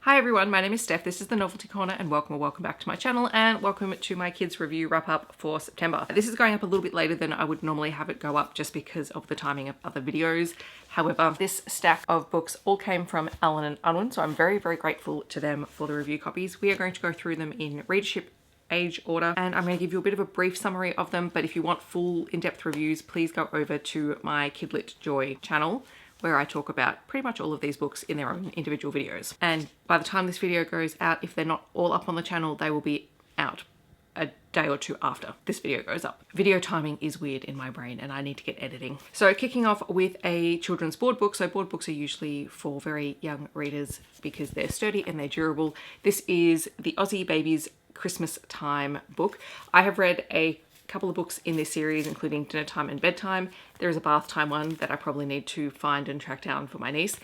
Hi everyone, my name is Steph, this is the Novelty Corner and welcome back to my channel and welcome to my kids review wrap up for September. This is going up a little bit later than I would normally have it go up just because of the timing of other videos. However, this stack of books all came from Allen and Unwin, so I'm very grateful to them for the review copies. We are going to go through them in readership age order and I'm going to give you a bit of a brief summary of them, but if you want full in-depth reviews, please go over to my Kidlit Joy channel, where I talk about pretty much all of these books in their own individual videos. And by the time this video goes out, if they're not all up on the channel, they will be out a day or two after this video goes up. Video timing is weird in my brain and I need to get editing. So kicking off with a children's board book. So board books are usually for very young readers because they're sturdy and they're durable. This is the Aussie Babies Christmas Time book. I have read a couple of books in this series, including Dinner Time and Bedtime. There is a bath time one that I probably need to find and track down for my niece,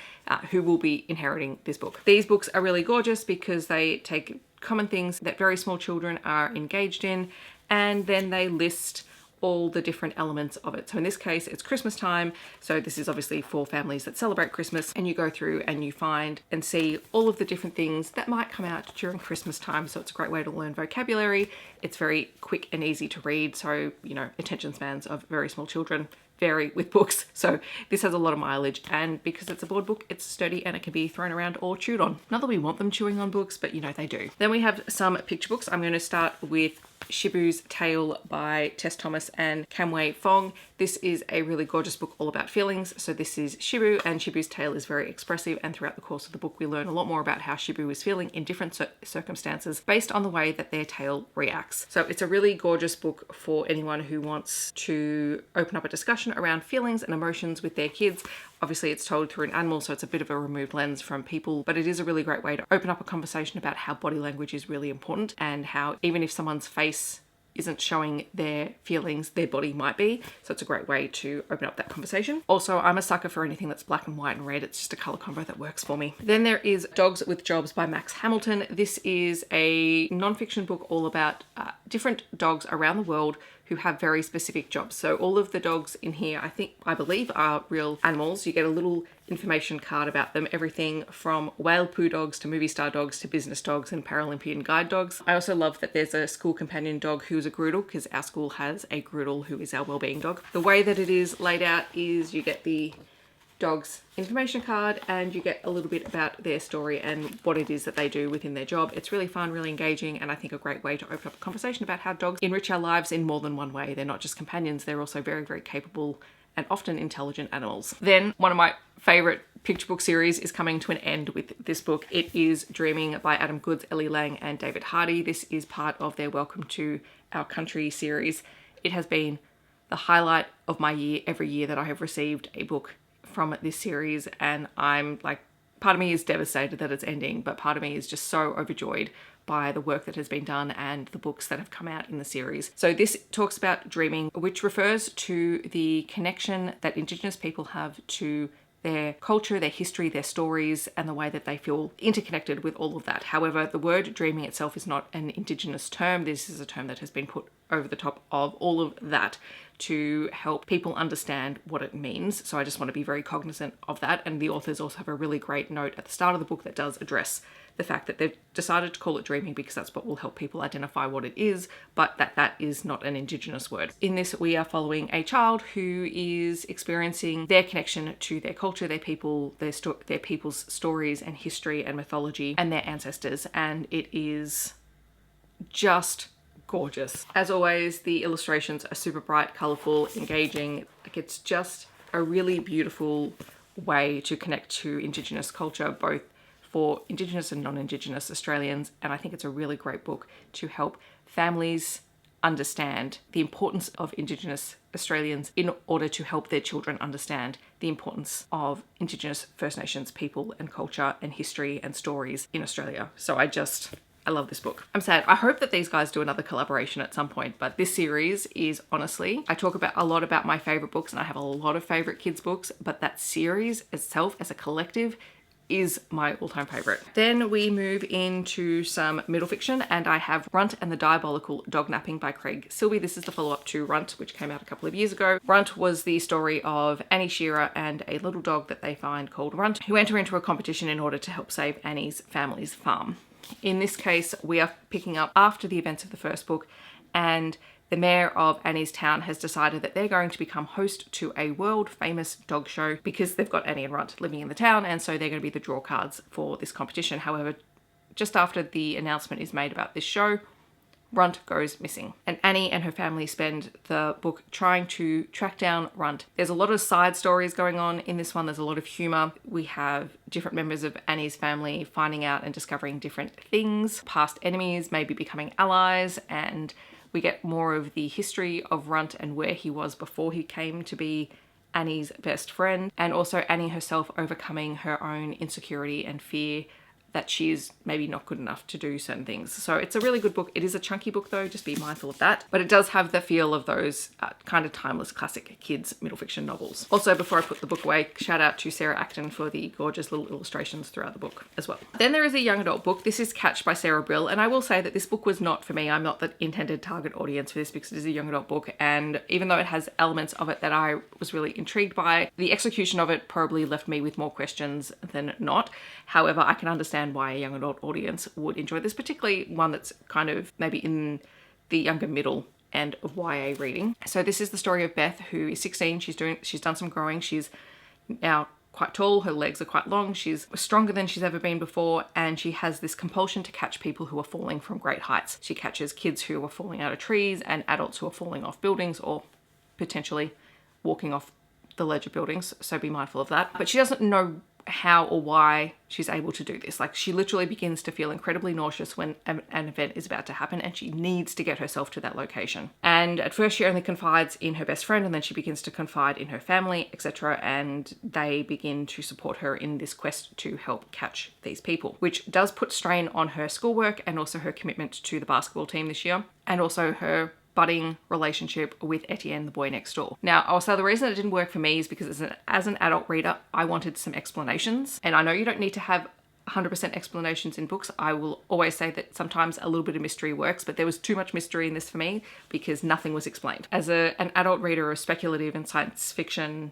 who will be inheriting this book. These books are really gorgeous because they take common things that very small children are engaged in, and then they list all the different elements of it. So in this case, it's Christmas time. So this is obviously for families that celebrate Christmas, and you go through and you find and see all of the different things that might come out during Christmas time. So it's a great way to learn vocabulary. It's very quick and easy to read. So, you know, attention spans of very small children vary with books. So this has a lot of mileage, and because it's a board book, it's sturdy and it can be thrown around or chewed on. Not that we want them chewing on books, but you know, they do. Then we have some picture books. I'm going to start with Shibu's Tale by Tess Thomas and Kamwei Fong. This is a really gorgeous book all about feelings. So this is Shibu, and Shibu's tale is very expressive, and throughout the course of the book we learn a lot more about how Shibu is feeling in different circumstances based on the way that their tale reacts. So it's a really gorgeous book for anyone who wants to open up a discussion around feelings and emotions with their kids. Obviously it's told through an animal, so it's a bit of a removed lens from people, but it is a really great way to open up a conversation about how body language is really important and how even if someone's face isn't showing their feelings, their body might be. So it's a great way to open up that conversation. Also, I'm a sucker for anything that's black and white and red. It's just a color combo that works for me. Then there is Dogs with Jobs by Max Hamilton. This is a non-fiction book all about different dogs around the world who have very specific jobs. So all of the dogs in here, I believe are real animals. You get a little information card about them, everything from whale poo dogs to movie star dogs to business dogs and Paralympian guide dogs. I also love that there's a school companion dog who's a Groodle, because our school has a Groodle who is our wellbeing dog. The way that it is laid out is you get the dog's information card and you get a little bit about their story and what it is that they do within their job. It's really fun, really engaging, and I think a great way to open up a conversation about how dogs enrich our lives in more than one way. They're not just companions, they're also very capable and often intelligent animals. Then one of my favorite picture book series is coming to an end with this book. It is Dreaming by Adam Goodes, Ellie, Laing and David Hardy. This is part of their Welcome to Our Country series. It has been the highlight of my year every year that I have received a book from this series, and I'm like, part of me is devastated that it's ending, but part of me is just so overjoyed by the work that has been done and the books that have come out in the series. So this talks about dreaming, which refers to the connection that Indigenous people have to their culture, their history, their stories, and the way that they feel interconnected with all of that. However, the word dreaming itself is not an Indigenous term. This is a term that has been put over the top of all of that to help people understand what it means. So I just want to be very cognizant of that. And the authors also have a really great note at the start of the book that does address the fact that they've decided to call it dreaming because that's what will help people identify what it is, but that is not an Indigenous word. In this, we are following a child who is experiencing their connection to their culture, their people, their people's stories and history and mythology and their ancestors, and it is just gorgeous. As always, the illustrations are super bright, colorful, engaging. Like, it's just a really beautiful way to connect to Indigenous culture, both for Indigenous and non-Indigenous Australians, and I think it's a really great book to help families understand the importance of Indigenous Australians in order to help their children understand the importance of Indigenous First Nations people and culture and history and stories in Australia. So I love this book. I'm sad. I hope that these guys do another collaboration at some point, but this series is honestly, I talk about a lot about my favorite books and I have a lot of favorite kids books, but that series itself as a collective is my all-time favorite. Then we move into some middle fiction, and I have Runt and the Diabolical Dognapping by Craig Silvey. This is the follow-up to Runt, which came out a couple of years ago. Runt was the story of Annie Shearer and a little dog that they find called Runt, who enter into a competition in order to help save Annie's family's farm. In this case, we are picking up after the events of the first book, and the mayor of Annie's town has decided that they're going to become host to a world famous dog show because they've got Annie and Runt living in the town, and so they're going to be the draw cards for this competition. However, just after the announcement is made about this show, Runt goes missing, and Annie and her family spend the book trying to track down Runt. There's a lot of side stories going on in this one. There's a lot of humor. We have different members of Annie's family finding out and discovering different things, past enemies maybe becoming allies, and we get more of the history of Runt and where he was before he came to be Annie's best friend, and also Annie herself overcoming her own insecurity and fear that she is maybe not good enough to do certain things. So it's a really good book. It is a chunky book though, just be mindful of that. But it does have the feel of those kind of timeless classic kids middle fiction novels. Also, before I put the book away, shout out to Sarah Acton for the gorgeous little illustrations throughout the book as well. Then there is a young adult book. This is Catch by Sarah Brill, and I will say that this book was not for me. I'm not the intended target audience for this because it is a young adult book, and even though it has elements of it that I was really intrigued by, the execution of it probably left me with more questions than not. However, I can understand why a young adult audience would enjoy this, particularly one that's kind of maybe in the younger middle end of YA reading. So this is the story of Beth, who is 16. She's done some growing. She's now quite tall. Her legs are quite long. She's stronger than she's ever been before, and she has this compulsion to catch people who are falling from great heights. She catches kids who are falling out of trees and adults who are falling off buildings or potentially walking off the ledge of buildings, so be mindful of that. But she doesn't know how or why she's able to do this. Like, she literally begins to feel incredibly nauseous when an event is about to happen, and she needs to get herself to that location. And at first she only confides in her best friend, and then she begins to confide in her family, etc. And they begin to support her in this quest to help catch these people, which does put strain on her schoolwork and also her commitment to the basketball team this year, and also her budding relationship with Etienne, the boy next door. Now, I'll say the reason it didn't work for me is because as an adult reader, I wanted some explanations. And I know you don't need to have 100% explanations in books. I will always say that sometimes a little bit of mystery works, but there was too much mystery in this for me because nothing was explained. As an adult reader of speculative and science fiction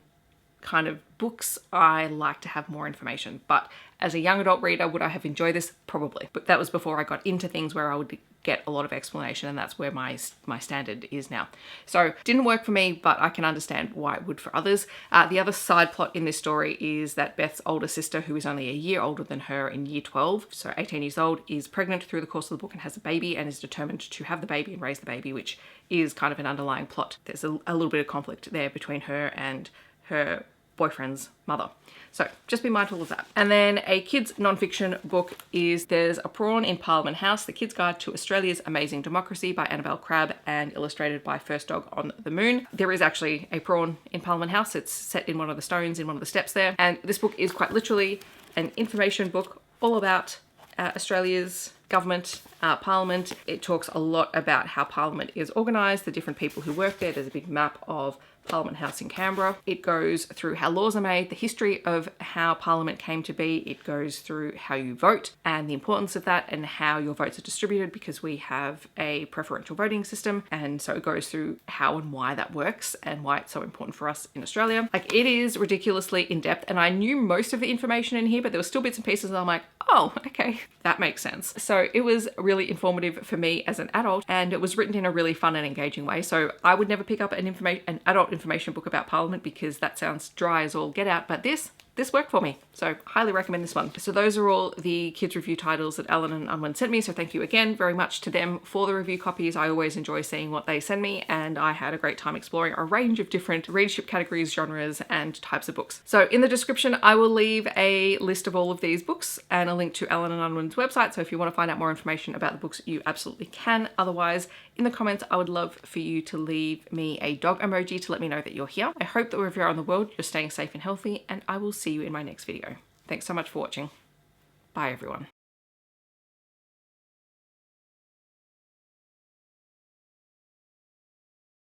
kind of books, I like to have more information. But as a young adult reader, would I have enjoyed this? Probably. But that was before I got into things where I would get a lot of explanation, and that's where my standard is now. So didn't work for me, but I can understand why it would for others. The other side plot in this story is that Beth's older sister, who is only a year older than her in year 12, so 18 years old, is pregnant through the course of the book and has a baby and is determined to have the baby and raise the baby, which is kind of an underlying plot. There's a little bit of conflict there between her and her boyfriend's mother. So just be mindful of that. And then a kids non-fiction book is There's a Prawn in Parliament House, The Kid's Guide to Australia's Amazing Democracy by Annabel, Crabb, and illustrated by First Dog on the Moon. There is actually a prawn in Parliament House. It's set in one of the stones in one of the steps there. And this book is quite literally an information book all about Australia's government, Parliament. It talks a lot about how Parliament is organised, the different people who work there. There's a big map of Parliament House in Canberra. It goes through how laws are made, the history of how Parliament came to be. It goes through how you vote and the importance of that and how your votes are distributed, because we have a preferential voting system. And so it goes through how and why that works and why it's so important for us in Australia. Like, it is ridiculously in-depth, and I knew most of the information in here, but there were still bits and pieces and I'm like, oh, okay, that makes sense. So it was really informative for me as an adult, and it was written in a really fun and engaging way. So I would never pick up an adult information book about Parliament because that sounds dry as all get out, but this worked for me. So highly recommend this one. So those are all the kids review titles that Allen and Unwin sent me. So thank you again very much to them for the review copies. I always enjoy seeing what they send me, and I had a great time exploring a range of different readership categories, genres, and types of books. So in the description, I will leave a list of all of these books and a link to Allen and Unwin's website. So if you want to find out more information about the books, you absolutely can. Otherwise, in the comments, I would love for you to leave me a dog emoji to let me know that you're here. I hope that wherever you are in the world, you're staying safe and healthy, and I will see you in my next video. Thanks so much for watching. Bye everyone.